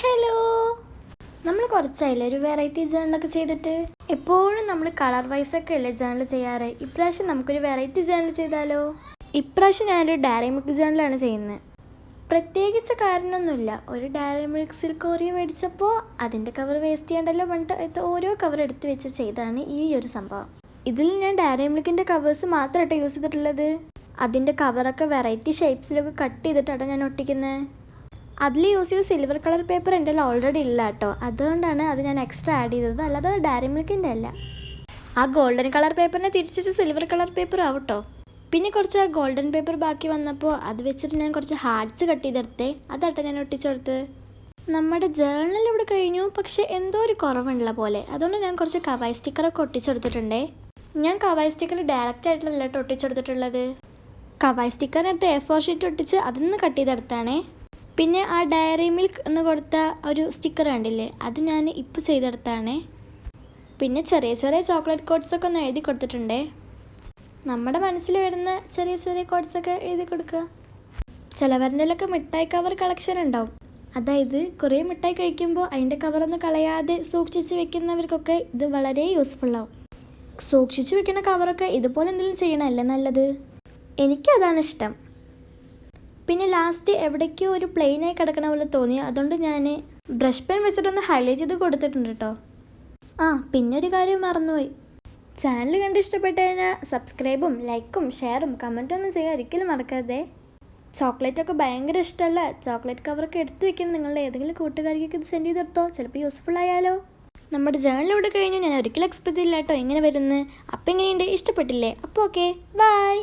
Hello, നമ്മൾ കുറച്ചായില്ലേ ഒരു variety ജേണലൊക്കെ ചെയ്തിട്ട്. എപ്പോഴും നമ്മൾ കളർ വൈസൊക്കെ അല്ലേ ജേണൽ ചെയ്യാറ്. ഇപ്രാവശ്യം നമുക്കൊരു വെറൈറ്റി ജേണൽ ചെയ്താലോ? ഇപ്രാവശ്യം ഞാനൊരു ഡയറി മിൽക്ക് ജേണലാണ് ചെയ്യുന്നത്. പ്രത്യേകിച്ച് കാരണമൊന്നുമില്ല. ഒരു ഡയറി മിൽക്ക് സിൽക്ക് ഓറിയോ മേടിച്ചപ്പോൾ അതിൻ്റെ കവർ വേസ്റ്റ് ചെയ്യണ്ടല്ലോ പറഞ്ഞിട്ട് ഓരോ കവർ എടുത്ത് വെച്ച് ചെയ്താണ് ഈ ഒരു സംഭവം. ഇതിൽ ഞാൻ ഡയറി മിൽക്കിൻ്റെ കവേഴ്സ് മാത്രമായിട്ട് യൂസ് ചെയ്തിട്ടുള്ളത്. അതിൻ്റെ കവറൊക്കെ വെറൈറ്റി ഷേപ്സിലൊക്കെ കട്ട് ചെയ്തിട്ടാണ് ഞാൻ ഒട്ടിക്കുന്നത്. അതിൽ യൂസ് ചെയ്ത സിൽവർ കളർ പേപ്പർ എൻ്റെ കയ്യിൽ ഓൾറെഡി ഇല്ല കേട്ടോ. അതുകൊണ്ടാണ് അത് ഞാൻ എക്സ്ട്രാ ആഡ് ചെയ്തത്, അല്ലാതെ ഡയറി മിൽക്കിൻ്റെ അല്ല. ആ ഗോൾഡൻ കളർ പേപ്പറിനെ തിരിച്ചിട്ട് സിൽവർ കളർ പേപ്പർ ആവട്ടോ. പിന്നെ കുറച്ച് ആ ഗോൾഡൻ പേപ്പർ ബാക്കി വന്നപ്പോൾ അത് വെച്ചിട്ട് ഞാൻ കുറച്ച് ഹാർട്ട്സ് കട്ട് ചെയ്തെടുത്തേ. അതാട്ടോ ഞാൻ ഒട്ടിച്ചെടുത്ത്. നമ്മുടെ ജേർണൽ ഇവിടെ കഴിഞ്ഞു, പക്ഷേ എന്തോ ഒരു കുറവുള്ള പോലെ. അതുകൊണ്ട് ഞാൻ കുറച്ച് കവായ് സ്റ്റിക്കറൊക്കെ ഒട്ടിച്ചെടുത്തിട്ടുണ്ടേ. ഞാൻ കവായ് സ്റ്റിക്കർ ഡയറക്റ്റ് ആയിട്ടല്ല കേട്ടോ ഒട്ടിച്ചെടുത്തിട്ടുള്ളത്. കവായ് സ്റ്റിക്കറിനകത്ത് A4 ഷീറ്റ് ഒട്ടിച്ച് അതിൽ നിന്ന് കട്ട് ചെയ്തെടുത്താണേ. പിന്നെ ആ ഡയറി മിൽക്ക് എന്ന് കൊടുത്ത ഒരു സ്റ്റിക്കർ കണ്ടില്ലേ, അത് ഞാൻ ഇപ്പോൾ ചെയ്തെടുത്താണ്. പിന്നെ ചെറിയ ചെറിയ ചോക്ലേറ്റ് കോട്ട്സൊക്കെ ഒന്ന് എഴുതി കൊടുത്തിട്ടുണ്ടേ. നമ്മുടെ മനസ്സിൽ വരുന്ന ചെറിയ ചെറിയ കോട്ട്സൊക്കെ എഴുതി കൊടുക്കുക. ചിലവരിലൊക്കെ മിഠായി കവർ കളക്ഷൻ ഉണ്ടാവും. അതായത് കുറേ മിഠായി കഴിക്കുമ്പോൾ അതിൻ്റെ കവറൊന്നും കളയാതെ സൂക്ഷിച്ച് വെക്കുന്നവർക്കൊക്കെ ഇത് വളരെ യൂസ്ഫുള്ളാവും. സൂക്ഷിച്ച് വെക്കുന്ന കവറൊക്കെ ഇതുപോലെ എന്തെങ്കിലും ചെയ്യണമല്ലേ നല്ലത്. എനിക്കതാണ് ഇഷ്ടം. പിന്നെ ലാസ്റ്റ് എവിടേക്കോ ഒരു പ്ലെയിനായി കിടക്കണ പോലെ തോന്നി. അതുകൊണ്ട് ഞാൻ ബ്രഷ് പെൻ വെച്ചിട്ടൊന്ന് ഹൈലൈറ്റ് ചെയ്ത് കൊടുത്തിട്ടുണ്ട് കേട്ടോ. പിന്നെ ഒരു കാര്യം മറന്നുപോയി. ചാനൽ കണ്ട് ഇഷ്ടപ്പെട്ട് കഴിഞ്ഞാൽ സബ്സ്ക്രൈബും ലൈക്കും ഷെയറും കമൻറ്റൊന്നും ചെയ്യാൻ ഒരിക്കലും മറക്കാതെ. ചോക്ലേറ്റൊക്കെ ഭയങ്കര ഇഷ്ടമുള്ള ചോക്ലേറ്റ് കവറൊക്കെ എടുത്ത് വെക്കണം. നിങ്ങളുടെ ഏതെങ്കിലും കൂട്ടുകാരിക്കൊക്കെ ഇത് സെൻഡ് ചെയ്തെടുത്തോ, ചിലപ്പോൾ യൂസ്ഫുൾ ആയാലോ. നമ്മുടെ ജേണൽ ഇവിടെ കഴിഞ്ഞു. ഞാൻ ഒരിക്കലും എക്സ്പെക്ട് ചെയ്തില്ല കേട്ടോ ഇങ്ങനെ വരുന്നത്. അപ്പം എങ്ങനെയുണ്ട്, ഇഷ്ടപ്പെട്ടില്ലേ? അപ്പോൾ ഓക്കെ, ബൈ.